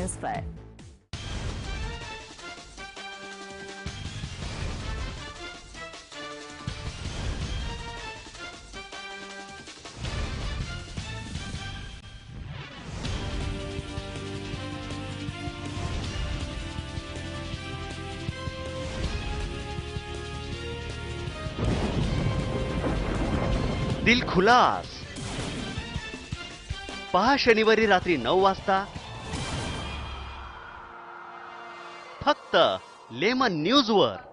News पर। दिलखुलास पहा शनिवारी रात्री 9 वाजता फक्त लेमन न्यूज वर।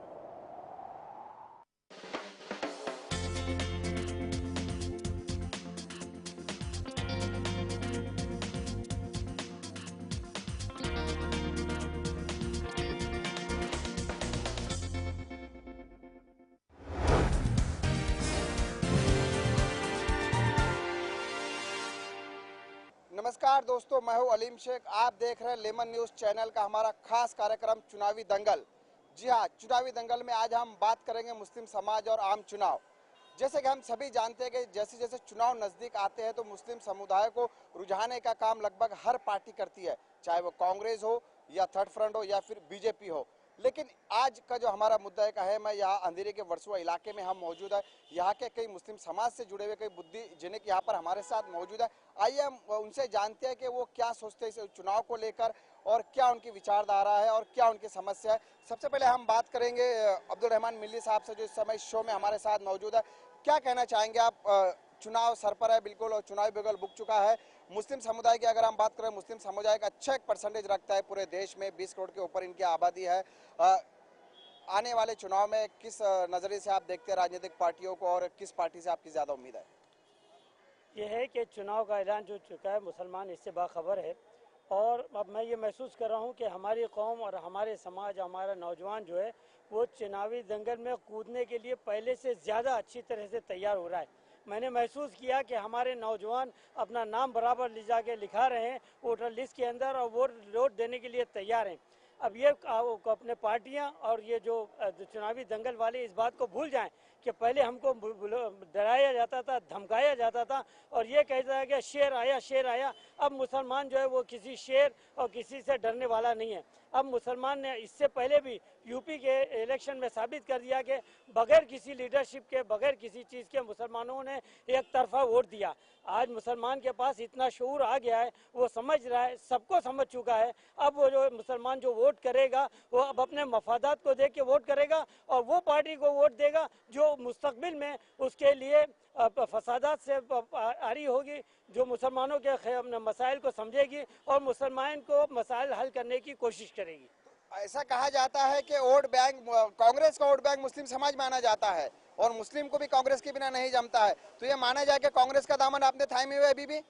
नमस्कार दोस्तों, मैं हूं अलीम शेख। आप देख रहे हैं लेमन न्यूज चैनल का हमारा खास कार्यक्रम चुनावी दंगल। जी हां, चुनावी दंगल में आज हम बात करेंगे मुस्लिम समाज और आम चुनाव। जैसे कि हम सभी जानते हैं कि जैसे जैसे चुनाव नजदीक आते हैं तो मुस्लिम समुदाय को रुझाने का काम लगभग हर पार्टी करती है, चाहे वो कांग्रेस हो या थर्ड फ्रंट हो या फिर बीजेपी हो। लेकिन आज का जो हमारा मुद्दा है है मैं यहाँ अंधेरे के वर्सुआ इलाके में हम मौजूद है। यहाँ के कई मुस्लिम समाज से जुड़े हुए कई बुद्धिजीवी यहाँ पर हमारे साथ मौजूद है। आइए हम उनसे जानते हैं कि वो क्या सोचते हैं इस चुनाव को लेकर और क्या उनकी विचारधारा है और क्या उनकी समस्या है। सबसे पहले हम बात करेंगे अब्दुल रहमान मिल्ली साहब से, जो इस समय शो में हमारे साथ मौजूद है। क्या कहना चाहेंगे आप? चुनाव सर पर है बिल्कुल और चुनावी बिगुल बुक चुका है। मुस्लिम समुदाय की अगर हम बात करें, मुस्लिम समुदाय का अच्छा एक परसेंटेज रखता है पूरे देश में, 20 करोड़ के ऊपर इनकी आबादी है। आने वाले चुनाव में किस नजरिए से आप देखते हैं राजनीतिक पार्टियों को और किस पार्टी से आपकी ज़्यादा उम्मीद है? ये है कि चुनाव का ऐलान जो चुका है, मुसलमान इससे बाखबर है। और अब मैं ये महसूस कर रहा हूँ कि हमारी कौम और हमारे समाज, हमारा नौजवान जो है वो चुनावी दंगल में कूदने के लिए पहले से ज़्यादा अच्छी तरह से तैयार हो रहा है। मैंने महसूस किया कि हमारे नौजवान अपना नाम बराबर ले जाके लिखा रहे हैं वोटर लिस्ट के अंदर और वोट देने के लिए तैयार हैं। अब ये अपने पार्टियां और ये जो चुनावी दंगल वाले इस बात को भूल जाएं कि पहले हमको डराया जाता था, धमकाया जाता था और ये कहता है कि शेर आया शेर आया। अब मुसलमान जो है वो किसी शेर और किसी से डरने वाला नहीं है। अब मुसलमान ने इससे पहले भी यूपी के इलेक्शन में साबित कर दिया कि बगैर किसी लीडरशिप के, बगैर किसी चीज़ के मुसलमानों ने एक तरफा वोट दिया। आज मुसलमान के पास इतना शऊर आ गया है, वो समझ रहा है, सबको समझ चुका है। अब वो जो मुसलमान जो वोट करेगा वो अब अपने मफादात को देख के वोट करेगा और वो पार्टी को वोट देगा जो मुस्तकबिल में उसके लिए फसादात से आरी होगी, जो मुसलमानों के मसाइल को समझेगी और मुसलमान को मसाइल हल करने की कोशिश करेगी। ऐसा कहा जाता है कि वोट बैंक, कांग्रेस का वोट बैंक मुस्लिम समाज माना जाता है और मुस्लिम को भी कांग्रेस के बिना नहीं जमता है। तो ये माना जाए कि कांग्रेस का दामन आपने थामे हुए अभी भी?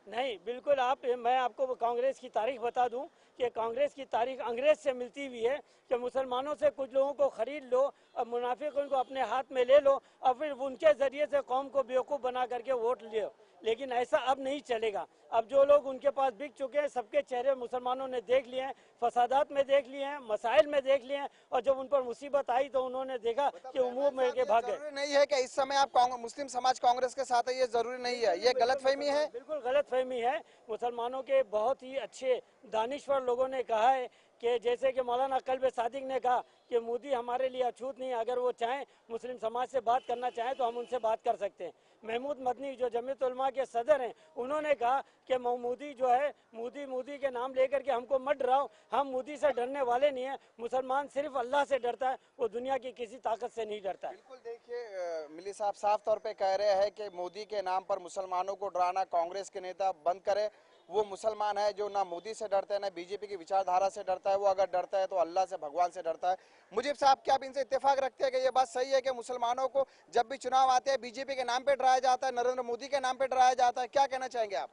नहीं, बिल्कुल। मैं आपको कांग्रेस की तारीख बता दूं कि कांग्रेस की तारीख अंग्रेज से मिलती हुई है कि मुसलमानों से कुछ लोगों को खरीद लो और मुनाफिकों को अपने हाथ में ले लो और फिर उनके जरिए से कौम को बेवकूफ़ बना करके वोट ले। लेकिन ऐसा अब नहीं चलेगा। अब जो लोग उनके पास बिक चुके हैं, सबके चेहरे मुसलमानों ने देख लिए हैं, फसादात में देख लिए हैं, मसाइल में देख लिए हैं और जब उन पर मुसीबत आई तो उन्होंने देखा कि मुंह में के भाग गए। नहीं है कि इस समय आप मुस्लिम समाज कांग्रेस के साथ है, ये जरूरी नहीं है, ये गलतफहमी है। बिल्कुल गलतफहमी है। मुसलमानों के बहुत ही अच्छे दानिश्वर लोगों ने कहा है कि जैसे कि मौलाना कल्ब सादिक ने कहा कि मोदी हमारे लिए अछूत नहीं है, अगर वो चाहें मुस्लिम समाज से बात करना चाहें तो हम उनसे बात कर सकते हैं। महमूद मदनी जो जमीयत उलमा के सदर हैं, उन्होंने कहा कि मोदी जो है मोदी के नाम लेकर के हमको मत डराओ, हम मोदी से डरने वाले नहीं है। मुसलमान सिर्फ अल्लाह से डरता है, वो दुनिया की किसी ताकत से नहीं डरता है। बिल्कुल, देखिए मिली साहब साफ तौर पे कह रहे हैं कि मोदी के नाम पर मुसलमानों को डराना कांग्रेस के नेता बंद करे। वो मुसलमान है जो ना मोदी से डरता है ना बीजेपी की विचारधारा से डरता है। वो अगर डरता है तो अल्लाह से, भगवान से डरता है। मुजीब साहब, क्या आप इनसे इत्तेफाक रखते हैं कि ये बात सही है कि मुसलमानों को जब भी चुनाव आते हैं बीजेपी के नाम पे डराया जाता है, नरेंद्र मोदी के नाम पे डराया जाता है? क्या कहना चाहेंगे आप?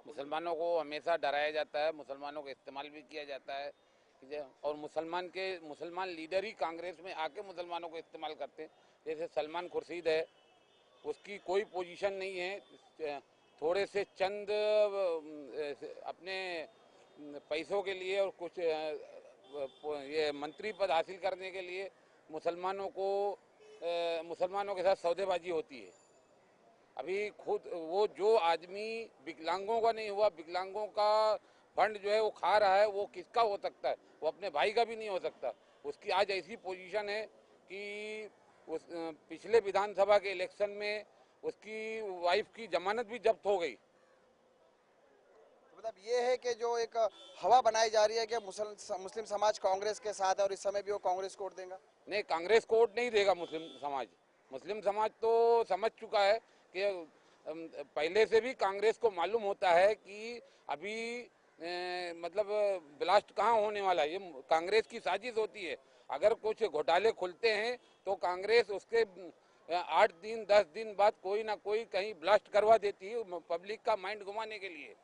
मुसलमानों को हमेशा डराया जाता है, मुसलमानों का इस्तेमाल भी किया जाता है और मुसलमान लीडर ही कांग्रेस में आके मुसलमानों को इस्तेमाल करते हैं। जैसे सलमान खुर्शीद है, उसकी कोई पोजीशन नहीं है, थोड़े से चंद अपने पैसों के लिए और कुछ ये मंत्री पद हासिल करने के लिए मुसलमानों के साथ सौदेबाजी होती है। अभी खुद वो जो आदमी विकलांगों का नहीं हुआ, विकलांगों का फंड जो है वो खा रहा है, वो किसका हो सकता है? वो अपने भाई का भी नहीं हो सकता। उसकी आज ऐसी पोजीशन है कि उस पिछले विधानसभा के इलेक्शन में उसकी वाइफ की जमानत भी जब्त हो गई। मतलब ये है कि जो एक हवा बनाई जा रही है कि मुस्लिम समाज कांग्रेस के साथ है और इस समय भी वो कांग्रेस को वोट देगा। नहीं, कांग्रेस को वोट नहीं देगा मुस्लिम समाज। मुस्लिम समाज तो समझ चुका है कि पहले से भी कांग्रेस को मालूम होता है कि अभी मतलब ब्लास्ट कहाँ होने वाला है। ये कांग्रेस की साजिश होती है। अगर कुछ घोटाले खुलते हैं तो कांग्रेस उसके 8 दिन 10 दिन बाद कोई ना कोई कहीं ब्लास्ट करवा देती है, पब्लिक का माइंड घुमाने के लिए।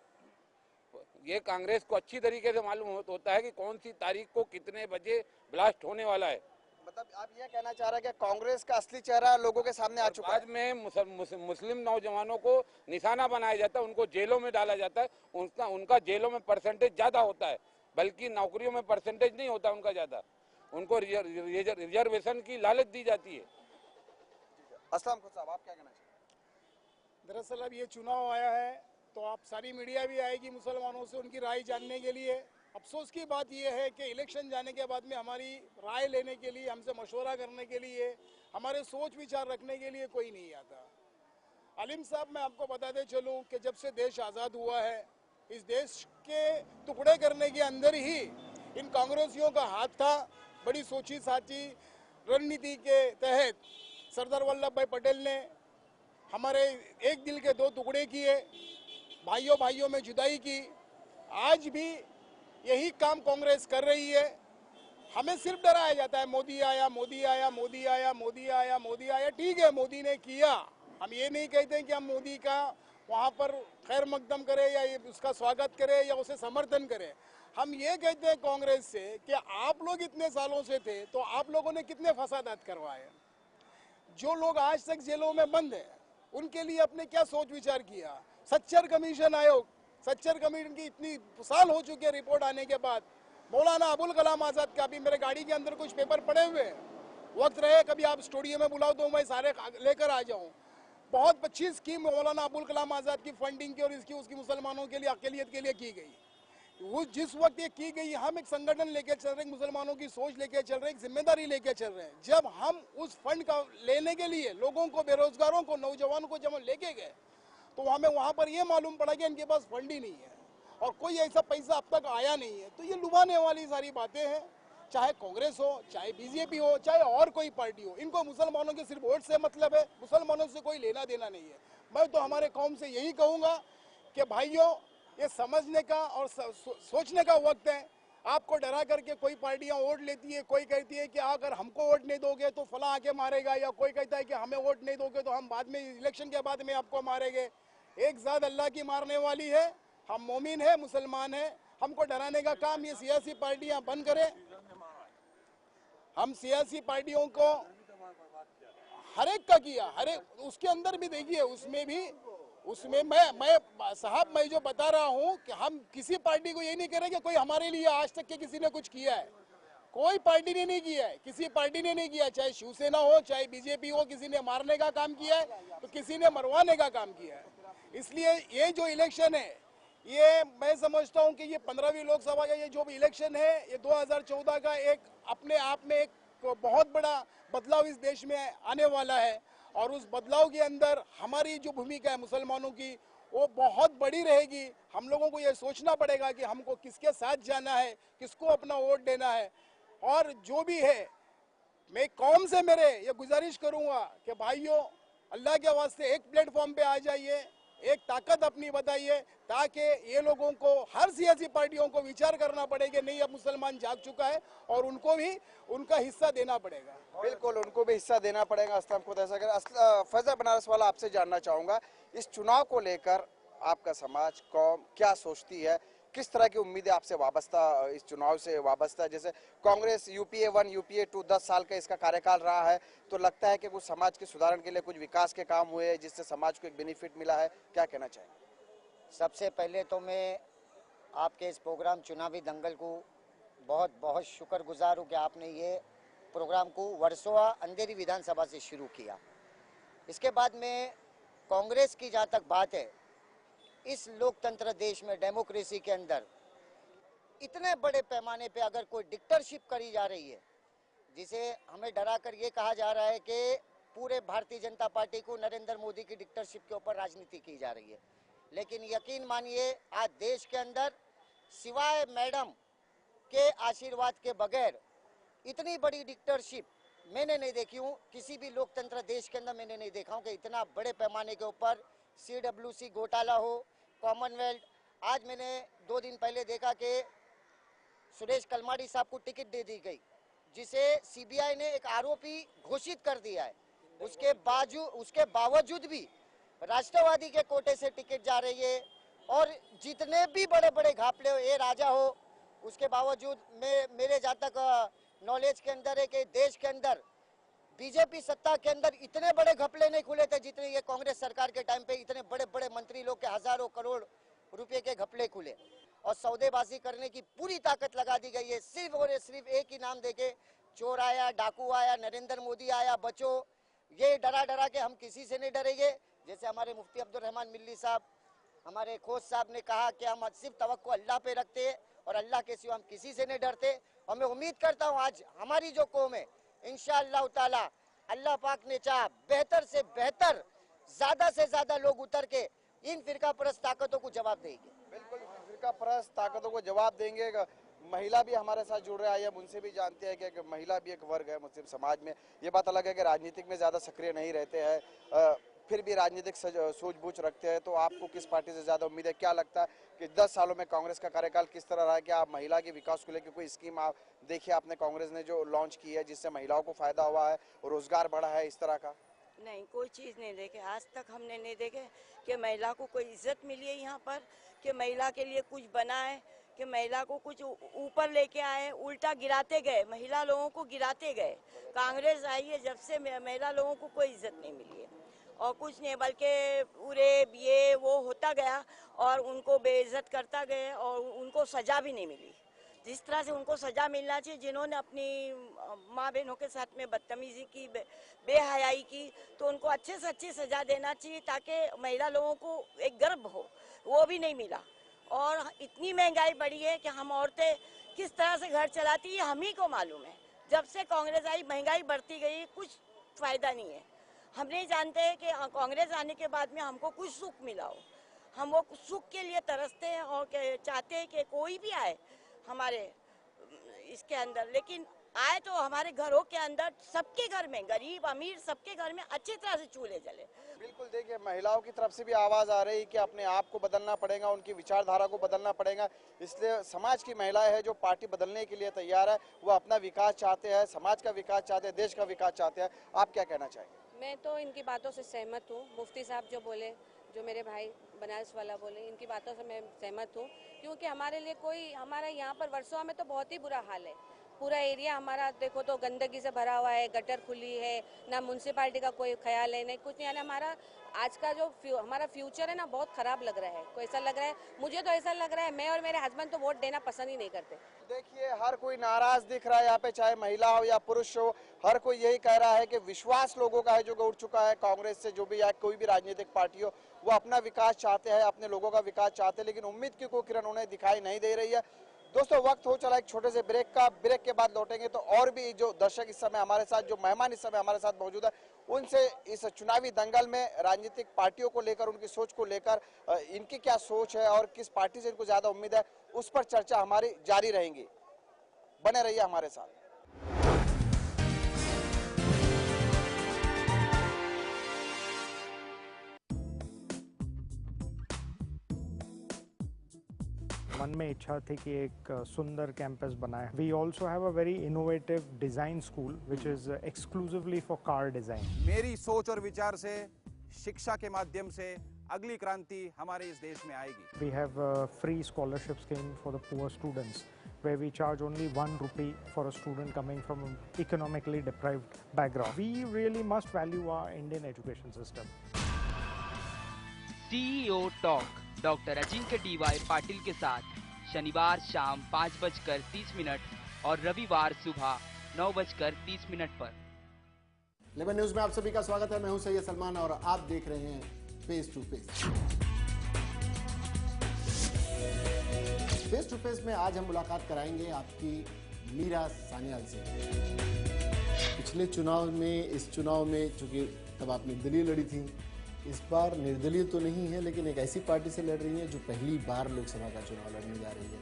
ये कांग्रेस को अच्छी तरीके से मालूम होता है कि कौन सी तारीख को कितने बजे ब्लास्ट होने वाला है। मतलब आप ये कहना चाह रहे हैं कि कांग्रेस का असली चेहरा लोगों के सामने आ चुका है। बाद में मुस्लिम नौजवानों को निशाना बनाया जाता है, उनको जेलों में डाला जाता है। उनका जेलों में परसेंटेज ज्यादा होता है, बल्कि नौकरियों में परसेंटेज नहीं होता उनका ज्यादा। उनको रिजर्वेशन की लालच दी जाती है। अस्सलाम खुद साहब, आप क्या कहना चाहिए? दरअसल अब ये चुनाव आया है तो आप सारी मीडिया भी आएगी मुसलमानों से उनकी राय जानने के लिए। अफसोस की बात यह है कि इलेक्शन जाने के बाद में हमारी राय लेने के लिए, हमसे मशवरा करने के लिए, हमारे सोच विचार रखने के लिए कोई नहीं आता। अलीम साहब, मैं आपको बताते चलूं कि जब से देश आज़ाद हुआ है, इस देश के टुकड़े करने के अंदर ही इन कांग्रेसियों का हाथ था। बड़ी सोची साची रणनीति के तहत सरदार वल्लभ भाई पटेल ने हमारे एक दिल के दो टुकड़े किए, भाइयों भाइयों में जुदाई की। आज भी यही काम कांग्रेस कर रही है। हमें सिर्फ डराया जाता है, मोदी आया, मोदी आया, मोदी आया, मोदी आया, मोदी आया। ठीक है, मोदी ने किया। हम ये नहीं कहते कि हम मोदी का वहाँ पर खैर मकदम करें या उसका स्वागत करें या उसे समर्थन करें। हम ये कहते हैं कांग्रेस से कि आप लोग इतने सालों से थे तो आप लोगों ने कितने फसादात करवाए। जो लोग आज तक जेलों में बंद हैं उनके लिए आपने क्या सोच विचार किया। सच्चर कमीशन आयोग, सच्चर कमीशन की इतनी साल हो चुके हैं रिपोर्ट आने के बाद। मौलाना अबुल कलाम आज़ाद का अभी मेरे गाड़ी के अंदर कुछ पेपर पड़े हुए हैं, वक्त रहे कभी आप स्टूडियो में बुलाओ तो मैं सारे लेकर आ जाऊं। बहुत अच्छी स्कीम मौलाना अबुल कलाम आज़ाद की फंडिंग की और इसकी उसकी मुसलमानों के लिए अकेलियत के लिए की गई। वो जिस वक्त ये की गई, हम एक संगठन लेके चल रहे हैं, मुसलमानों की सोच लेके चल रहे हैं, एक जिम्मेदारी लेके चल रहे हैं। जब हम उस फंड का लेने के लिए लोगों को, बेरोजगारों को, नौजवानों को जब हम लेके गए तो हमें वहाँ पर ये मालूम पड़ा कि इनके पास फंड ही नहीं है और कोई ऐसा पैसा अब तक आया नहीं है। तो ये लुभाने वाली सारी बातें हैं। चाहे कांग्रेस हो, चाहे बीजेपी हो, चाहे और कोई पार्टी हो, इनको मुसलमानों के सिर्फ वोट से मतलब है, मुसलमानों से कोई लेना देना नहीं है। मैं तो हमारे कौम से यही कहूँगा कि भाइयों, ये समझने का और सोचने का वक्त है। आपको डरा करके कोई पार्टियां वोट लेती है, कोई कहती है कि अगर हमको वोट नहीं दोगे तो फला आके मारेगा, या कोई कहता है कि हमें वोट नहीं दोगे तो हम बाद में इलेक्शन के बाद में आपको मारेंगे। एक ज़ात अल्लाह की मारने वाली है। हम मोमिन है, मुसलमान है। हमको डराने का काम ये सियासी पार्टियां बंद करें। हम सियासी पार्टियों को हर एक का किया, हर एक उसके अंदर भी देखिए, उसमें मैं साहब, मैं जो बता रहा हूँ कि हम किसी पार्टी को ये नहीं कह रहे कि कोई हमारे लिए आज तक के किसी ने कुछ किया है। कोई पार्टी ने नहीं किया है, किसी पार्टी ने नहीं किया। चाहे शिवसेना हो, चाहे बीजेपी हो, किसी ने मारने का काम किया है तो किसी ने मरवाने का काम किया है। इसलिए ये जो इलेक्शन है, ये मैं समझता हूँ कि ये 15वीं लोकसभा का ये जो भी इलेक्शन है, ये 2014 का एक अपने आप में एक बहुत बड़ा बदलाव इस देश में आने वाला है। और उस बदलाव के अंदर हमारी जो भूमिका है मुसलमानों की, वो बहुत बड़ी रहेगी। हम लोगों को ये सोचना पड़ेगा कि हमको किसके साथ जाना है, किसको अपना वोट देना है। और जो भी है, मैं कौम से मेरे ये गुजारिश करूंगा कि भाइयों, अल्लाह के वास्ते एक प्लेटफॉर्म पे आ जाइए, एक ताकत अपनी बताइए, ताकि ये लोगों को, हर सियासी पार्टियों को विचार करना पड़ेगा, नहीं अब मुसलमान जाग चुका है और उनको भी उनका हिस्सा देना पड़ेगा। बिल्कुल, उनको भी हिस्सा देना पड़ेगा। असलम खुद ऐसा कर। फैजल बनारस वाला, आपसे जानना चाहूँगा, इस चुनाव को लेकर आपका समाज, कौम क्या सोचती है? किस तरह की उम्मीदें आपसे वाबस्ता, इस चुनाव से वाबस्ता? जैसे कांग्रेस यूपीए 1, यूपीए 2, 10 साल का इसका कार्यकाल रहा है, तो लगता है कि कुछ समाज के सुधारण के लिए कुछ विकास के काम हुए जिससे समाज को एक बेनिफिट मिला है। क्या कहना चाहेंगे? सबसे पहले तो मैं आपके इस प्रोग्राम चुनावी दंगल को बहुत बहुत शुक्रगुजार हूँ कि आपने ये प्रोग्राम को वर्सोवा अंधेरी विधानसभा से शुरू किया। इसके बाद में कांग्रेस की जहाँ तक बात है, इस लोकतंत्र देश में, डेमोक्रेसी के अंदर इतने बड़े पैमाने पे अगर कोई डिक्टेटरशिप करी जा रही है, जिसे हमें डरा कर ये कहा जा रहा है कि पूरे भारतीय जनता पार्टी को नरेंद्र मोदी की डिक्टेटरशिप के ऊपर राजनीति की जा रही है, लेकिन यकीन मानिए आज देश के अंदर सिवाय मैडम के आशीर्वाद के बगैर इतनी बड़ी डिक्टेटरशिप मैंने नहीं देखी हूँ। किसी भी लोकतंत्र देश के अंदर मैंने नहीं देखा हूँ कि इतना बड़े पैमाने के ऊपर CWC घोटाला हो, कॉमनवेल्थ। आज मैंने 2 दिन पहले देखा कि सुरेश कलमाडी साहब को टिकट दे दी गई, जिसे CBI ने एक आरोपी घोषित कर दिया है। उसके बावजूद भी राष्ट्रवादी के कोटे से टिकट जा रही है। और जितने भी बड़े बड़े घापले हो, ए राजा हो, उसके बावजूद मेरे जहाँ तक नॉलेज के अंदर है कि देश के अंदर बीजेपी सत्ता के अंदर इतने बड़े घपले नहीं खुले थे जितने ये कांग्रेस सरकार के टाइम पे इतने बड़े बड़े मंत्री लोग के हजारों करोड़ रुपए के घपले खुले और सौदेबाजी करने की पूरी ताकत लगा दी गई है। सिर्फ और सिर्फ एक ही नाम देके, चोर आया, डाकू आया, नरेंद्र मोदी आया, बचो। ये डरा डरा के हम किसी से नहीं डरेंगे। जैसे हमारे मुफ्ती अब्दुल रहमान मिल्ली साहब, हमारे खोज साहब ने कहा कि हम सिर्फ तवक्को अल्लाह पे रखते हैं और अल्लाह के सिवा हम किसी से नहीं डरते। और मैं उम्मीद करता हूँ आज हमारी जो कौम है, इंशाअल्लाह ताला अल्लाह पाक ने चाहा बेहतर से बेहतर, ज्यादा से ज्यादा लोग उतर के इन फिरका परस्त ताकतों को जवाब देंगे। बिल्कुल, फिरका परस्त ताकतों को जवाब देंगे। महिला भी हमारे साथ जुड़ रहा है, हम उनसे भी जानते हैं कि महिला भी एक वर्ग है मुस्लिम समाज में। ये बात अलग है कि राजनीतिक में ज़्यादा सक्रिय नहीं रहते हैं, फिर भी राजनीतिक सूझबूझ रखते हैं। तो आपको किस पार्टी से ज़्यादा उम्मीद है? क्या लगता है कि 10 सालों में कांग्रेस का कार्यकाल किस तरह रहा है? कि आप महिला के विकास को लेकर कोई स्कीम आप देखिए आपने कांग्रेस ने जो लॉन्च की है जिससे महिलाओं को फायदा हुआ है, रोजगार बढ़ा है, इस तरह का? नहीं, कोई चीज़ नहीं देखे। आज तक हमने नहीं देखे कि महिला को कोई इज्जत मिली है यहाँ पर, कि महिला के लिए कुछ बना है, कि महिला को कुछ ऊपर लेके आए। उल्टा गिराते गए, महिला लोगों को गिराते गए। कांग्रेस आई है जब से महिला लोगों को कोई इज्जत नहीं मिली है और कुछ नहीं, बल्कि पूरे ये वो होता गया और उनको बेइज्जत करता गए और उनको सजा भी नहीं मिली जिस तरह से उनको सजा मिलना चाहिए। जिन्होंने अपनी माँ बहनों के साथ में बदतमीजी की, बेहयाई की, तो उनको अच्छे से अच्छी सजा देना चाहिए ताकि महिला लोगों को एक गर्व हो। वो भी नहीं मिला। और इतनी महंगाई बढ़ी है कि हम औरतें किस तरह से घर चलाती है हम ही को मालूम है। जब से कांग्रेस आई महंगाई बढ़ती गई, कुछ फायदा नहीं है। हम नहीं जानते कि कांग्रेस आने के बाद में हमको कुछ सुख मिला हो। हम वो सुख के लिए तरसते हैं और चाहते हैं कि कोई भी आए हमारे इसके अंदर, लेकिन आए तो हमारे घरों के अंदर, सबके घर में, गरीब अमीर सबके घर में अच्छी तरह से चूल्हे जले। बिल्कुल, देखिए महिलाओं की तरफ से भी आवाज़ आ रही है कि अपने आप को बदलना पड़ेगा, उनकी विचारधारा को बदलना पड़ेगा। इसलिए समाज की महिलाएं हैं जो पार्टी बदलने के लिए तैयार है, वो अपना विकास चाहते हैं, समाज का विकास चाहते हैं, देश का विकास चाहते हैं। आप क्या कहना चाहेंगे? मैं तो इनकी बातों से सहमत हूँ। मुफ्ती साहब जो बोले, जो मेरे भाई बनारस वाला बोले, इनकी बातों से मैं सहमत हूँ। क्योंकि हमारे लिए कोई, हमारे यहाँ पर वर्सोवा में तो बहुत ही बुरा हाल है। पूरा एरिया हमारा देखो तो गंदगी से भरा हुआ है, गटर खुली है, ना म्यूनसिपालिटी का कोई ख्याल है, नहीं कुछ नहीं। यानी हमारा आज का जो हमारा फ्यूचर है ना, बहुत ख़राब लग रहा है। कोई ऐसा लग रहा है, मुझे तो ऐसा लग रहा है, मैं और मेरे हस्बैंड तो वोट देना पसंद ही नहीं करते। देखिए हर कोई नाराज दिख रहा है यहाँ पे, चाहे महिला हो या पुरुष हो, हर कोई यही कह रहा है कि विश्वास लोगों का है जो उठ चुका है कांग्रेस से। जो भी या कोई भी राजनीतिक पार्टी हो, वो अपना विकास चाहते हैं, अपने लोगों का विकास चाहते हैं, लेकिन उम्मीद की कोई किरण उन्हें दिखाई नहीं दे रही है। दोस्तों वक्त हो चला एक छोटे से ब्रेक का। ब्रेक के बाद लौटेंगे तो और भी जो दर्शक इस समय हमारे साथ, जो मेहमान इस समय हमारे साथ मौजूद है, उनसे इस चुनावी दंगल में राजनीतिक पार्टियों को लेकर, उनकी सोच को लेकर, इनकी क्या सोच है और किस पार्टी से इनको ज्यादा उम्मीद है, उस पर चर्चा हमारी जारी रहेंगी। बने रहिए हमारे साथ। मन में इच्छा थी कि एक सुंदर कैंपस बनाए। We also have a very innovative design school which is exclusively for car design. मेरी सोच और विचार से, शिक्षा के माध्यम से अगली क्रांति हमारे इस देश में आएगी। We have free scholarship scheme for the poor students where we charge only 1 rupee for a student coming from an economically deprived background. We really must value our Indian education system. CEO talk doctor Ajinkya DY Patil के साथ शनिवार शाम 5:30 और रविवार सुबह 9:30 पर। Lemon news में आप सभी का स्वागत है। मैं हूं सैयद सलमान और आप देख रहे हैं face to face. Face to face में आज हम मुलाकात कराएंगे आपकी मीरा सान्याल से। पिछले चुनाव में, इस चुनाव में, चूंकि तब आप निर्दलीय लड़ी थी, इस बार निर्दलीय तो नहीं है लेकिन एक ऐसी पार्टी से लड़ रही है जो पहली बार लोकसभा का चुनाव लड़ने जा रही है।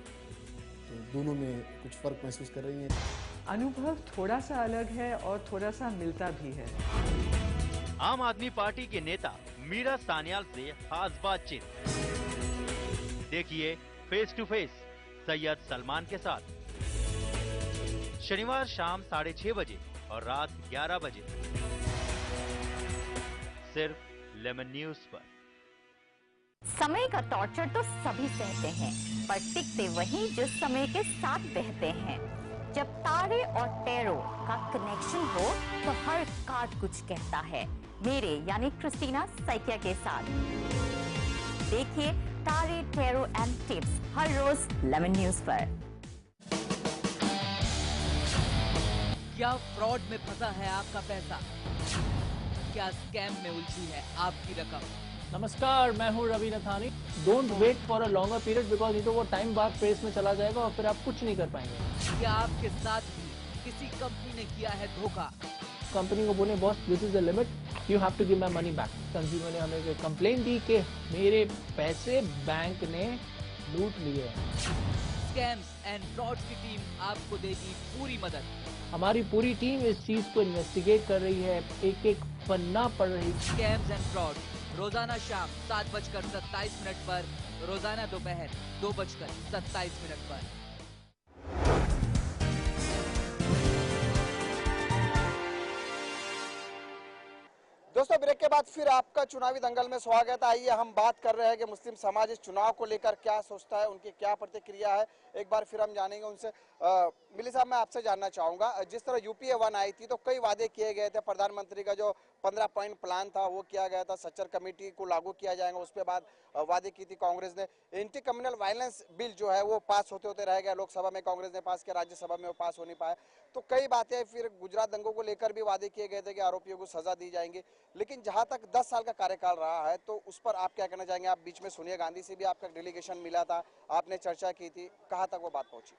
तो दोनों में कुछ फर्क महसूस कर रही हैं? अनुभव थोड़ा सा अलग है और थोड़ा सा मिलता भी है। आम आदमी पार्टी के नेता मीरा सान्याल से खास बातचीत देखिए face to face Syed Salman के साथ, शनिवार शाम 6:30 बजे और रात 11 बजे सिर्फ लेमन न्यूज पर। समय का टॉर्चर तो सभी सहते हैं, पर टिकते वही जो समय के साथ बहते हैं। जब तारे और टैरो का कनेक्शन हो तो हर कार्ड कुछ कहता है। मेरे यानी क्रिस्टीना सैकिया के साथ देखिए तारे, टैरो एंड टिप्स हर रोज लेमन न्यूज पर। क्या फ्रॉड में फंसा है आपका पैसा? क्या स्कैम में उलझी है आपकी रकम? नमस्कार, मैं हूँ Ravi Nathani. Don't wait for a longer period because तो वो टाइम बाद प्रेस में चला जाएगा और फिर आप कुछ नहीं कर पाएंगे। क्या आपके साथ भी किसी कंपनी ने किया है धोखा? कंपनी को बोले boss this is the limit, you have to give my money back. Consumer ने हमें कंप्लेन दी कि मेरे पैसे बैंक ने लूट लिए। स्कैम्स एंड फ्रॉड की टीम आपको देगी पूरी मदद। हमारी पूरी टीम इस चीज को इन्वेस्टिगेट कर रही है, एक एक पन्ना पढ़ रही है। स्कैम्स एंड फ्रॉड रोजाना शाम 7:27 पर, रोजाना दोपहर 2:27 पर। दोस्तों ब्रेक के बाद फिर आपका चुनावी दंगल में स्वागत है। आइए हम बात कर रहे हैं कि मुस्लिम समाज इस चुनाव को लेकर क्या सोचता है, उनकी क्या प्रतिक्रिया है। एक बार फिर हम जानेंगे उनसे। मिली साहब, मैं आपसे जानना चाहूंगा, जिस तरह यूपीए 1 आई थी तो कई वादे किए गए थे। प्रधानमंत्री का जो 15 पॉइंट प्लान था वो किया गया था, सच्चर कमेटी को लागू किया जाएगा, उसके बाद वादे की थी कांग्रेस ने। एंटी कम्युनल वायलेंस बिल जो है वो पास होते होते रह गया। लोकसभा में कांग्रेस ने पास किया, राज्यसभा में वो पास हो नहीं पाया। तो कई बातें, फिर गुजरात दंगों को लेकर भी वादे किए गए थे कि आरोपियों को सजा दी जाएंगी। लेकिन जहां तक 10 साल का कार्यकाल रहा है तो उस पर आप क्या कहना चाहेंगे? आप बीच में सोनिया गांधी से भी आपका डेलीगेशन मिला था, आपने चर्चा की थी, कहाँ तक वो बात पहुंची?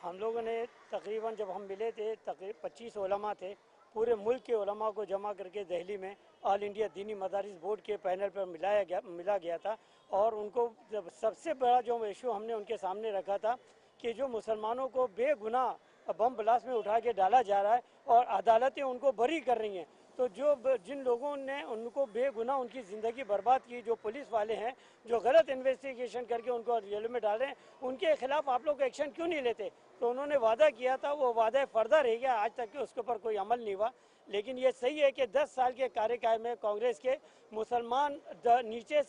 हम लोगों ने तकरीबन जब हम मिले थे तकरीबन 25 उलमा थे, पूरे मुल्क के उलमा को जमा करके दिल्ली में ऑल इंडिया दीनी मदारिस बोर्ड के पैनल पर मिला गया था। और उनको जब सबसे बड़ा जो इशू हमने उनके सामने रखा था कि जो मुसलमानों को बेगुनाह बम ब्लास्ट में उठा के डाला जा रहा है और अदालतें उनको बरी कर रही हैं, तो जिन लोगों ने उनको बेगुनाह उनकी ज़िंदगी बर्बाद की, जो पुलिस वाले हैं जो गलत इन्वेस्टिगेशन करके उनको जेल में डाल रहे हैं, उनके खिलाफ आप लोग एक्शन क्यों नहीं लेते? तो उन्होंने वादा किया था, वो वादा फर्दा रह गया, आज तक उसके ऊपर कोई अमल नहीं हुआ। लेकिन ये सही है कि 10 साल के कार्यकाल में कांग्रेस के मुसलमान नीचे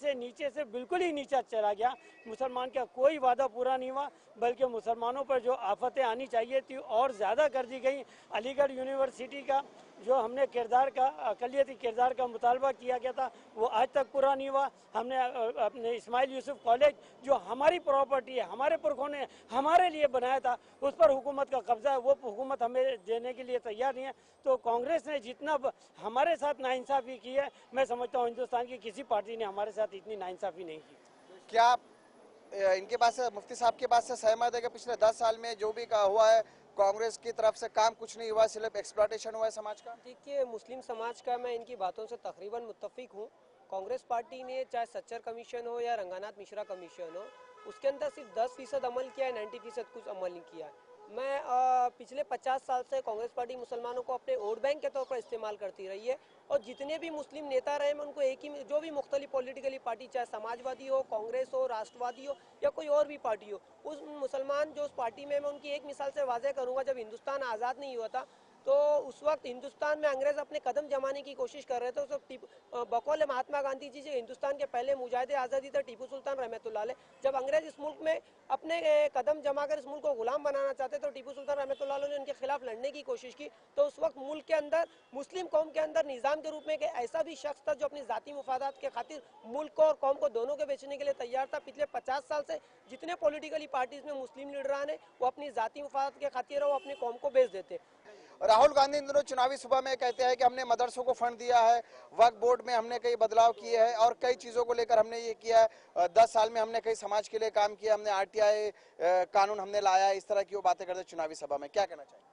से बिल्कुल ही नीचा चला गया। मुसलमान का कोई वादा पूरा नहीं हुआ, बल्कि मुसलमानों पर जो आफतें आनी चाहिए थी और ज़्यादा कर दी गई। अलीगढ़ यूनिवर्सिटी का जो हमने अक़लियती किरदार का मुतालबा किया गया था वो आज तक पूरा नहीं हुआ। हमने अपने इस्माइल यूसुफ कॉलेज जो हमारी प्रॉपर्टी है, हमारे पुरखों ने हमारे लिए बनाया था, उस पर हुकूमत का कब्जा है, वो हुकूमत हमें देने के लिए तैयार नहीं है। तो कांग्रेस ने जितना हमारे साथ नाइंसाफ़ी की है, मैं समझता हूँ हिंदुस्तान की किसी पार्टी ने हमारे साथ इतनी नाइंसाफ़ी नहीं की। क्या आप इनके पास से, मुफ्ती साहब के पास से सहमत है कि पिछले 10 साल में जो भी हुआ है कांग्रेस की तरफ से काम कुछ नहीं हुआ, सिर्फ एक्सप्लॉयटेशन हुआ है समाज का? देखिए, मुस्लिम समाज का मैं इनकी बातों से तकरीबन मुत्तफिक हूँ। कांग्रेस पार्टी ने चाहे सच्चर कमीशन हो या रंगानाथ मिश्रा कमीशन हो, उसके अंदर सिर्फ 10% अमल किया है, 90% कुछ अमल नहीं किया है। मैं पिछले 50 साल से कांग्रेस पार्टी मुसलमानों को अपने वोट बैंक के तौर पर इस्तेमाल करती रही है और जितने भी मुस्लिम नेता रहे मैं उनको एक ही, जो भी मुख्तलिफ पॉलिटिकली पार्टी, चाहे समाजवादी हो, कांग्रेस हो, राष्ट्रवादी हो या कोई और भी पार्टी हो, उस मुसलमान जो उस पार्टी में, मैं उनकी एक मिसाल से वाज़ेह करूँगा। जब हिंदुस्तान आज़ाद नहीं हुआ था तो उस वक्त हिंदुस्तान में अंग्रेज अपने कदम जमाने की कोशिश कर रहे थे। उस वक्त बकौल महात्मा गांधी जी जो हिंदुस्तान के पहले मुजाहिद आज़ादी थे, टीपू सुल्तान रहमतुल्लाह अलैह, जब अंग्रेज इस मुल्क में अपने कदम जमा कर इस मुल्क को गुलाम बनाना चाहते तो टीपू सुल्तान रहमतुल्लाह अलैह ने उनके खिलाफ लड़ने की कोशिश की। तो उस वक्त मुल्क के अंदर, मुस्लिम कौम के अंदर निज़ाम के रूप में एक ऐसा भी शख्स था जो अपनी ज़ाती मुफादात के खातिर मुल्क को और कौम को दोनों के बेचने के लिए तैयार था। पिछले 50 साल से जितने पॉलिटिकली पार्टीज में मुस्लिम लीडरान है वो अपनी ज़ाती मुफादात के खातिर वो अपनी कौम को बेच देते। राहुल गांधी इन दिनों चुनावी सभा में कहते हैं कि हमने मदरसों को फंड दिया है, वक्फ बोर्ड में हमने कई बदलाव किए हैं और कई चीजों को लेकर हमने ये किया है। 10 साल में हमने कई समाज के लिए काम किया, हमने आरटीआई कानून हमने लाया, इस तरह की वो बातें करते चुनावी सभा में। क्या कहना चाहिए?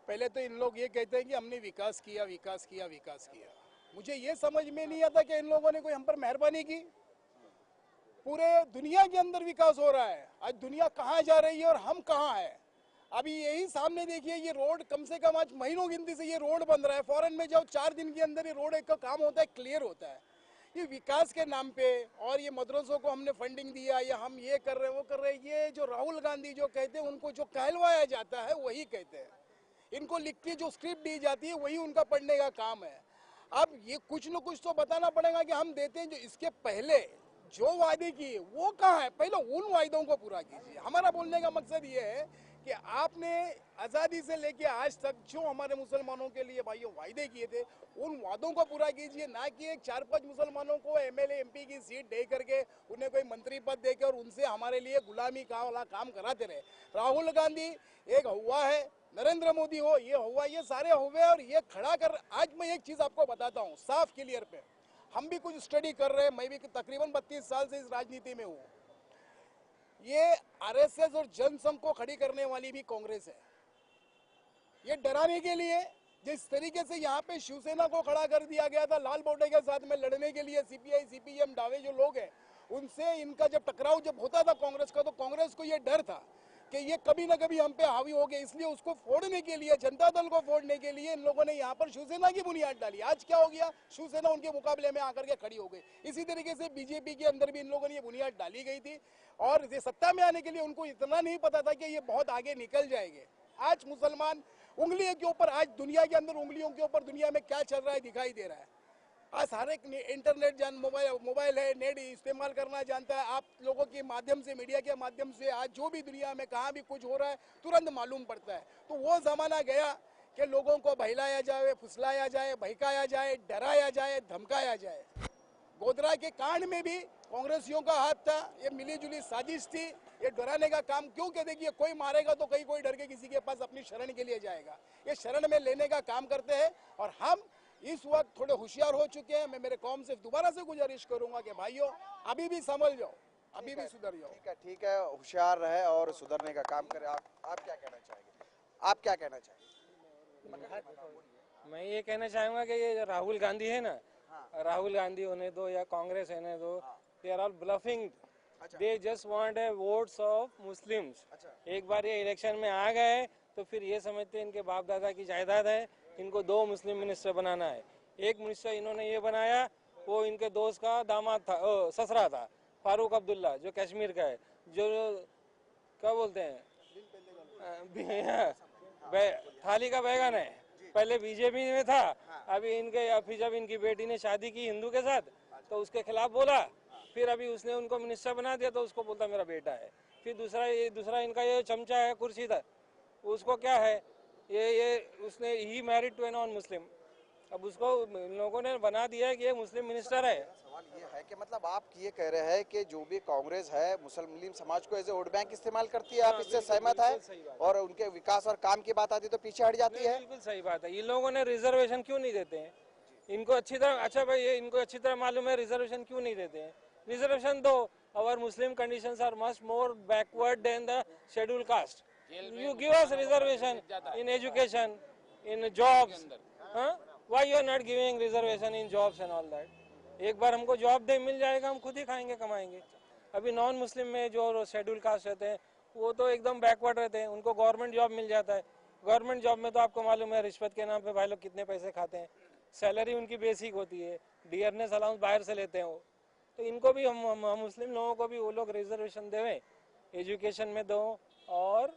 पहले तो इन लोग ये कहते हैं कि हमने विकास किया विकास किया विकास किया। मुझे ये समझ में नहीं आता कि इन लोगों ने कोई हम पर मेहरबानी की। पूरे दुनिया के अंदर विकास हो रहा है। आज दुनिया कहाँ जा रही है और हम कहाँ हैं। अभी यही सामने देखिए, ये रोड कम से कम आज महीनों गिनती से ये रोड बन रहा है। फॉरेन में जाओ 4 दिन के अंदर ये रोड एक का काम होता है, क्लियर होता है। ये विकास के नाम पे और ये मदरसों को हमने फंडिंग दिया या हम ये कर रहे हैं वो कर रहे हैं, ये जो राहुल गांधी जो कहते हैं उनको जो कहलवाया जाता है वही कहते हैं। इनको लिख के जो स्क्रिप्ट दी जाती है वही उनका पढ़ने का काम है। अब ये कुछ न कुछ तो बताना पड़ेगा कि हम देते हैं। जो इसके पहले जो वादे किए वो कहाँ है, पहले उन वायदों को पूरा कीजिए। हमारा बोलने का मकसद ये है कि आपने आज़ादी से लेके आज तक जो हमारे मुसलमानों के लिए भाइयों वायदे किए थे उन वादों को पूरा कीजिए, ना कि एक 4-5 मुसलमानों को एमएलए एमपी की सीट दे करके उन्हें कोई मंत्री पद देकर और उनसे हमारे लिए गुलामी का वाला काम कराते रहे। राहुल गांधी एक हुआ है, नरेंद्र मोदी हो, ये हुआ, ये सारे हुए और ये खड़ा कर। आज मैं एक चीज आपको बताता हूँ साफ क्लियर पे, हम भी कुछ स्टडी कर रहे हैं, मैं भी तकरीबन 32 साल से इस राजनीति में हूँ। ये आरएसएस और जनसंघ को खड़ी करने वाली भी कांग्रेस है। ये डराने के लिए जिस तरीके से यहाँ पे शिवसेना को खड़ा कर दिया गया था लाल बॉर्डर के साथ में लड़ने के लिए, सीपीआई सीपीएम डावे जो लोग हैं उनसे इनका जब टकराव जब होता था कांग्रेस का, तो कांग्रेस को ये डर था कि ये कभी ना कभी हम पे हावी हो गए, इसलिए उसको फोड़ने के लिए, जनता दल को फोड़ने के लिए इन लोगों ने यहाँ पर शिवसेना की बुनियाद डाली। आज क्या हो गया, शिवसेना उनके मुकाबले में आकर के खड़ी हो गई। इसी तरीके से बीजेपी के अंदर भी इन लोगों ने ये बुनियाद डाली गई थी और ये सत्ता में आने के लिए उनको इतना नहीं पता था कि ये बहुत आगे निकल जाएंगे। आज मुसलमान उंगलियों के ऊपर, आज दुनिया के अंदर उंगलियों के ऊपर दुनिया में क्या चल रहा है दिखाई दे रहा है। आज हर एक इंटरनेट मोबाइल है, नेट इस्तेमाल करना जानता है। आप लोगों के माध्यम से, मीडिया के माध्यम से आज जो भी दुनिया में कहाँ भी कुछ हो रहा है तुरंत मालूम पड़ता है। तो वो जमाना गया कि लोगों को बहलाया जाए, फुसलाया जाए, बहकाया जाए, डराया जाए, धमकाया जाए। गोधरा के कांड में भी कांग्रेसियों का हाथ था। ये मिली जुली साजिश थी, ये डराने का काम क्यों? के देखिए कोई मारेगा तो कहीं कोई डर के किसी के पास अपनी शरण के लिए जाएगा। ये शरण में लेने का काम करते हैं और हम इस वक्त थोड़े होशियार हो चुके हैं। मैं मेरे कौम से दोबारा से गुजारिश करूंगा कि भाइयों अभी भी संभल जाओ, अभी भी सुधर जाओ। ठीक है, होशियार रहे और सुधरने का काम करे। आप क्या कहना चाहेंगे? आप क्या कहना चाहेंगे? मैं ये कहना चाहूंगा कि ये राहुल गांधी है ना, राहुल गांधी होने दो या कांग्रेस होने दो, they are all bluffing. They just want votes of Muslims. एक बार ये इलेक्शन में आ गए तो फिर ये समझते हैं इनके बाप दादा की जायदाद है, इनको 2 मुस्लिम मिनिस्टर बनाना है। एक मिनिस्टर इन्होंने ये बनाया, वो इनके दोस्त का दामाद था, ससरा था, फारूक अब्दुल्ला, जो कश्मीर का है, जो क्या बोलते हैं थाली का बैगन है। पहले बीजेपी में था, अभी जब इनकी बेटी ने शादी की हिंदू के साथ तो उसके खिलाफ बोला, फिर अभी उसने उनको मिनिस्टर बना दिया तो उसको बोलता मेरा बेटा है। फिर दूसरा इनका ये चमचा है कुर्सी था, उसको क्या है, ये उसने ही married to a non Muslim. अब उसको इन लोगों ने बना दिया है कि ये मुस्लिम मिनिस्टर है। सवाल ये है कि मतलब आप ये कह रहे हैं कि जो भी कांग्रेस है मुस्लिम समाज को एज ए वोट बैंक इस्तेमाल करती है, आप इससे सहमत है? और उनके विकास और काम की बात आती है तो पीछे हट जाती है। बिल्कुल सही बात है। इन लोगों ने रिजर्वेशन क्यों नहीं देते हैं इनको अच्छी तरह? अच्छा भाई, ये इनको अच्छी तरह मालूम है रिजर्वेशन क्यों नहीं देते हैं। रिजर्वेशन दो। Our Muslim conditions are much more backward than the scheduled caste. You give us reservation in education, in jobs. Why you are not giving reservation in jobs and all that? एक बार हमको job दे, मिल जाएगा, हम खुद ही खाएंगे कमाएंगे। अभी non Muslim में जो शेड्यूल कास्ट रहते हैं वो तो एकदम बैकवर्ड रहते हैं, उनको गवर्नमेंट जॉब मिल जाता है। गवर्नमेंट जॉब में तो आपको मालूम है रिश्वत के नाम पे भाई लोग कितने पैसे खाते हैं। सैलरी उनकी बेसिक होती है, डियरनेस अलाउंस बाहर से लेते हैं वो। तो इनको भी हम मुस्लिम लोगों को भी वो लोग रिजर्वेशन देवें, एजुकेशन में दो और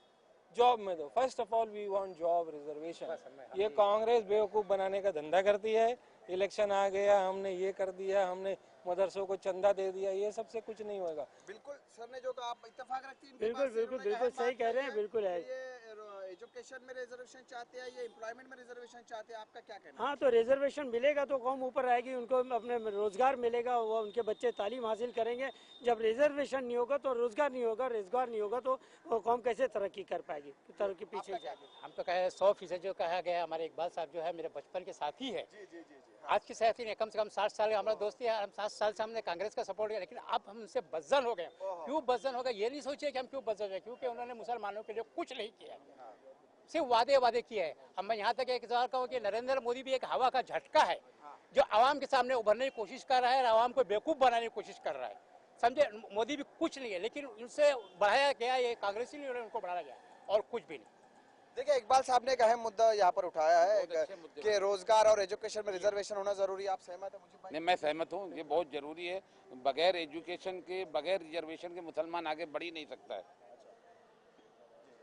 जॉब में दो। First of all we want job reservation. ये कांग्रेस बेवकूफ़ बनाने का धंधा करती है। इलेक्शन आ गया, हमने ये कर दिया, हमने मदरसों को चंदा दे दिया, ये सबसे कुछ नहीं होगा। बिल्कुल सर ने जो कहा, आप इत्तेफाक रखती हैं? बिल्कुल सही कह रहे हैं, बिल्कुल है। ये जो एजुकेशन में रिजर्वेशन चाहते हैं या एम्प्लॉयमेंट में रिजर्वेशन चाहते हैं, आपका क्या कहना है? हाँ, तो रिजर्वेशन मिलेगा तो कौम ऊपर आएगी, उनको अपने रोजगार मिलेगा, वो उनके बच्चे तालीम हासिल करेंगे। जब रिजर्वेशन नहीं होगा तो रोजगार नहीं होगा, रोजगार नहीं होगा तो वो कौम कैसे तरक्की कर पाएगी, तरक्की पीछे जाएगी। हम तो कहे 100% जो कहा गया, हमारे इकबाल साहब जो है मेरे बचपन के साथी है, आज की साथी ने कम से कम 60 साल हमारा दोस्ती है। हम 7 साल से हमने कांग्रेस का सपोर्ट किया, लेकिन अब हमसे बदजन हो गए। क्यों बदजन हो गए ये नहीं सोचिए कि हम क्यों बदजन है, क्योंकि उन्होंने मुसलमानों के लिए कुछ नहीं किया, सिर्फ वादे किए हैं। हम यहाँ तक एक सवाल कहूँ कि नरेंद्र मोदी भी एक हवा का झटका है जो आवाम के सामने उभरने की कोशिश कर रहा है और आवाम को बेवकूफ बनाने की कोशिश कर रहा है। समझे, मोदी भी कुछ नहीं है, लेकिन उनसे बढ़ाया गया, ये कांग्रेसी नहीं उनको बढ़ाया गया और कुछ भी नहीं। देखिए, इकबाल साहब ने एक अहम मुद्दा यहाँ पर उठाया है कि रोजगार और एजुकेशन में रिजर्वेशन होना जरूरी है। आप सहमत हैं? मुझे नहीं, मैं सहमत हूँ, ये बहुत जरूरी है। बगैर एजुकेशन के, बगैर रिजर्वेशन के मुसलमान आगे बढ़ ही नहीं सकता है।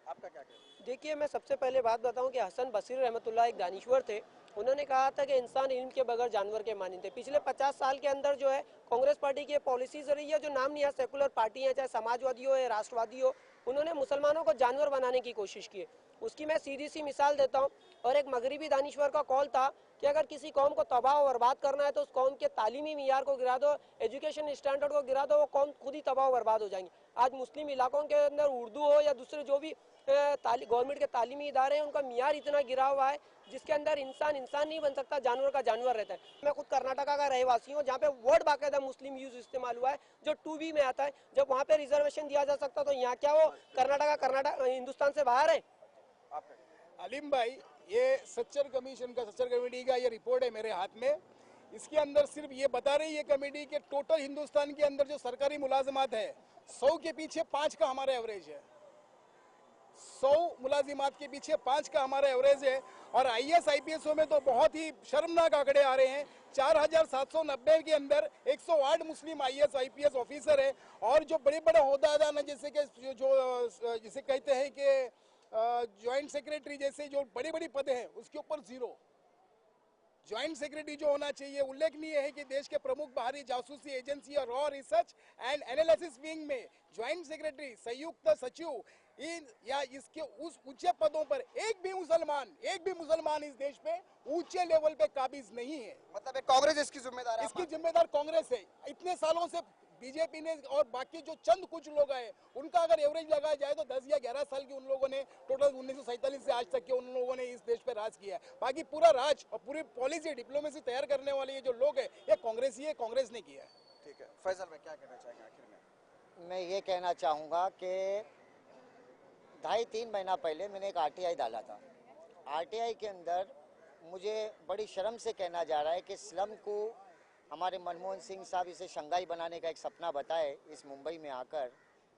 आपका क्या कहना है? देखिए, मैं सबसे पहले बात बताऊं कि हसन बसीर रहमतुल्लाह एक दानिश्वर थे। उन्होंने कहा था कि इंसान इल्म के बगैर जानवर के मानिंद थे। पिछले 50 साल के अंदर जो है कांग्रेस पार्टी की पॉलिसीज रही है, जो नाम नहीं है, सेकुलर पार्टी है, चाहे समाजवादी हो या राष्ट्रवादी हो, उन्होंने मुसलमानों को जानवर बनाने की कोशिश की है। उसकी मैं सीधी सी मिसाल देता हूँ। और एक मगरिबी दानिश्वर का कॉल था कि अगर किसी कौम को तबाह और बर्बाद करना है तो उस कौम के तालीमी मियार को गिरा दो, एजुकेशन स्टैंडर्ड को गिरा दो, वो कौम खुद ही तबाह और बर्बाद हो जाएंगी। आज मुस्लिम इलाकों के अंदर उर्दू हो या दूसरे जो भी गवर्नमेंट के तालीमी इदारे हैं, उनका मियार इतना गिरा हुआ है जिसके अंदर इंसान नहीं बन सकता, जानवर का जानवर रहता है। मैं खुद कर्नाटका का रहवासी हूँ, जहाँ पे वर्ड बाकायदा मुस्लिम यूज इस्तेमाल हुआ है जो 2B में आता है। जब वहाँ पे रिजर्वेशन दिया जा सकता तो यहाँ क्या वो कर्नाटका हिंदुस्तान से बाहर है? अलीम भाई, ये सच्चर कमीशन का, सच्चर कमेटी का ये रिपोर्ट है मेरे हाथ में। इसके अंदर सिर्फ ये बता रही है कमेटी के टोटल हिंदुस्तान के अंदर जो सरकारी मुलाजमात है, 100 के पीछे 5 का हमारा एवरेज है। 100 मुलाजिमात के पीछे 5 का हमारा एवरेज है। और IAS IPS में तो बहुत ही शर्मनाक आंकड़े आ रहे हैं। 4790 के अंदर 108 मुस्लिम IAS IPS ऑफिसर है। और जो बड़े बड़े ओहदेदार हैं, जैसे कि जो जिसे कहते हैं कि ज्वाइंट सेक्रेटरी जैसे जो बड़ी बड़ी पद हैं, उसके ऊपर 0। ज्वाइंट सेक्रेटरी जो होना चाहिए, उल्लेखनीय है कि देश के प्रमुख बाहरी जासूसी एजेंसी और raw research and analysis wing में ज्वाइंट सेक्रेटरी, संयुक्त सचिव, इन या इसके उस ऊंचे पदों पर एक भी मुसलमान इस देश पे ऊंचे लेवल पे काबिज नहीं है। मतलब कांग्रेस इसकी जिम्मेदार है? इसकी जिम्मेदार कांग्रेस है। इतने सालों से बीजेपी ने और बाकी जो चंद कुछ लोग आए, उनका अगर एवरेज लगाया जाए तो 10 या 11 साल की उन लोगों ने टोटल 1947 से आज तक के उन लोगों ने इस देश पे राज किया है। बाकी पूरा राज और पूरी पॉलिसी, डिप्लोमेसी तैयार करने वाले ये जो लोग हैं, ये कांग्रेस ही है, कांग्रेस ने किया है। ठीक है, फैसल भाई क्या कहना चाहेंगे आखिर में? मैं ये कहना चाहूँगा कि 2.5-3 महीना पहले मैंने एक RTI डाला था। RTI के अंदर मुझे बड़ी शर्म से कहना जा रहा है कि स्लम को हमारे मनमोहन सिंह साहब इसे शंघाई बनाने का एक सपना बताए इस मुंबई में आकर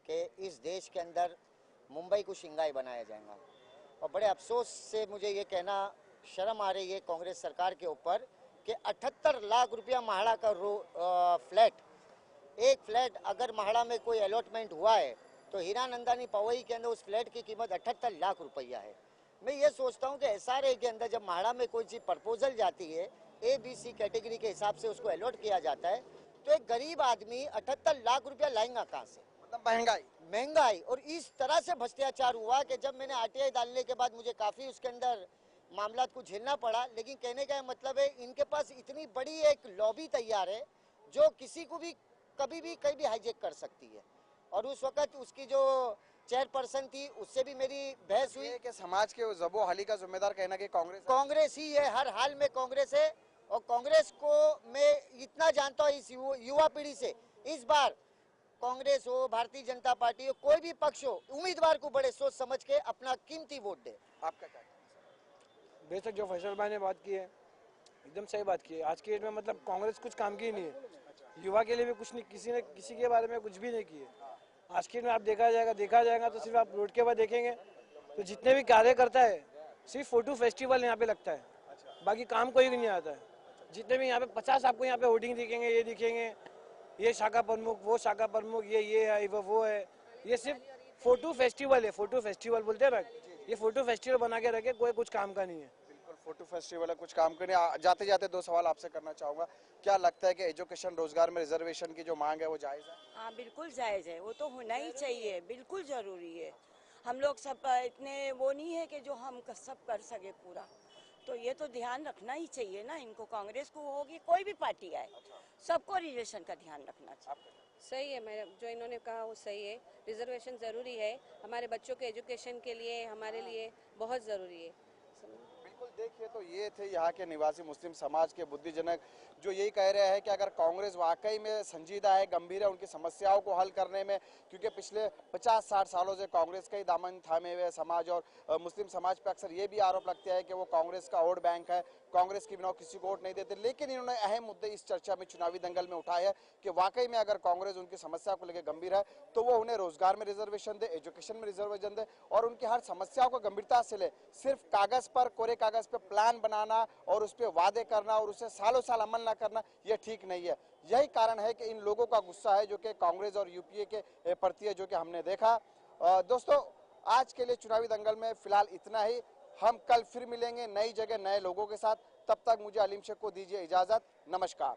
कि इस देश के अंदर मुंबई को शंघाई बनाया जाएगा। और बड़े अफसोस से मुझे ये कहना शर्म आ रही है कांग्रेस सरकार के ऊपर कि 78 लाख रुपया महाड़ा का फ्लैट, एक फ्लैट अगर महाड़ा में कोई अलॉटमेंट हुआ है तो हीरानंदानी पवई के अंदर उस फ्लैट की कीमत 78 लाख रुपया है। मैं ये सोचता हूँ कि SRA के अंदर जब महाड़ा में कोई चीज़ प्रपोजल जाती है, ABC कैटेगरी के हिसाब से उसको अलॉट किया जाता है, तो एक गरीब आदमी 78 लाख रुपया लाएंगा कहाँ से? मतलब महंगाई। और इस तरह से भ्रष्टाचार हुआ कि जब मैंने RTI डालने के बाद मुझे काफ़ी उसके अंदर मामला को झेलना पड़ा। लेकिन कहने का मतलब है, इनके पास इतनी बड़ी एक लॉबी तैयार है जो किसी को भी कभी भी कहीं भी हाईजेक कर सकती है। और उस वक्त उसकी जो चेयरपर्सन थी, उससे भी मेरी बहस हुई कि समाज के जबो हाली का जिम्मेदार कहना कि कांग्रेस ही है, हर हाल में कांग्रेस है। और कांग्रेस को मैं इतना जानता हूँ इस युवा पीढ़ी से, इस बार कांग्रेस हो, भारतीय जनता पार्टी हो, कोई भी पक्ष हो, उम्मीदवार को बड़े सोच समझ के अपना कीमती वोट दे। आपका क्या? बेशक जो फैसल भाई ने बात की है, एकदम सही बात की है। आज की डेट में मतलब कांग्रेस कुछ काम की नहीं है, युवा के लिए भी कुछ नहीं, किसी ने किसी के बारे में कुछ भी नहीं किए। आज की डेट में आप देखा जाएगा तो सिर्फ आप रोड के बाद देखेंगे तो जितने भी कार्य करता है सिर्फ फोटो फेस्टिवल यहाँ पे लगता है, बाकी काम कोई नहीं आता है। जितने भी यहाँ पे 50 आपको यहाँ पे होर्डिंग दिखेंगे, ये दिखेंगे, ये शाखा प्रमुख, वो शाखा प्रमुख, ये है, वो है, ये सिर्फ फोटो फेस्टिवल है। फोटो फेस्टिवल बोलते हैं ना, ये फोटो फेस्टिवल बना के रखे, कोई कुछ काम का नहीं है। बिल्कुल फोटो फेस्टिवल है, कुछ काम करने। जाते जाते 2 सवाल आपसे करना चाहूँगा। क्या लगता है कि एजुकेशन, रोजगार में रिजर्वेशन की जो मांग है वो जायज़ है? हाँ, बिल्कुल जायज़ है, वो तो होना ही चाहिए, बिल्कुल ज़रूरी है। हम लोग सब इतने वो नहीं है कि जो हम सब कर सके पूरा। तो ये तो ध्यान रखना ही चाहिए ना इनको, कांग्रेस को होगी कोई भी पार्टी आए, सबको रिजर्वेशन का ध्यान रखना चाहिए। सही है मैडम, जो इन्होंने कहा वो सही है। रिजर्वेशन ज़रूरी है हमारे बच्चों के एजुकेशन के लिए, हमारे लिए बहुत ज़रूरी है। बिल्कुल, देखिए तो ये थे यहाँ के निवासी मुस्लिम समाज के बुद्धिजनक जो यही कह रहे हैं कि अगर कांग्रेस वाकई में संजीदा है, गंभीर है उनकी समस्याओं को हल करने में, क्योंकि पिछले 50-60 सालों से कांग्रेस का ही दामन थामे हुए समाज और मुस्लिम समाज पर अक्सर ये भी आरोप लगता है कि वो कांग्रेस का वोट बैंक है, कांग्रेस के बिना किसी को वोट नहीं देते। लेकिन इन्होंने अहम मुद्दे इस चर्चा में, चुनावी दंगल में उठाए हैं कि वाकई में अगर कांग्रेस उनकी समस्या को लेकर गंभीर है तो वो उन्हें रोजगार में रिजर्वेशन दे, एजुकेशन में रिजर्वेशन दे और उनकी हर समस्याओं को गंभीरता से ले। सिर्फ कागज पर, कोरे कागज पर प्लान बनाना और उस पर वादे करना और उसे सालों साल अमल ना करना, यह ठीक नहीं है। यही कारण है कि इन लोगों का गुस्सा है जो कि कांग्रेस और यूपीए के प्रति है, जो कि हमने देखा। दोस्तों, आज के लिए चुनावी दंगल में फिलहाल इतना ही। हम कल फिर मिलेंगे नई जगह नए लोगों के साथ। तब तक मुझे अलीम शेख को दीजिए इजाजत। नमस्कार।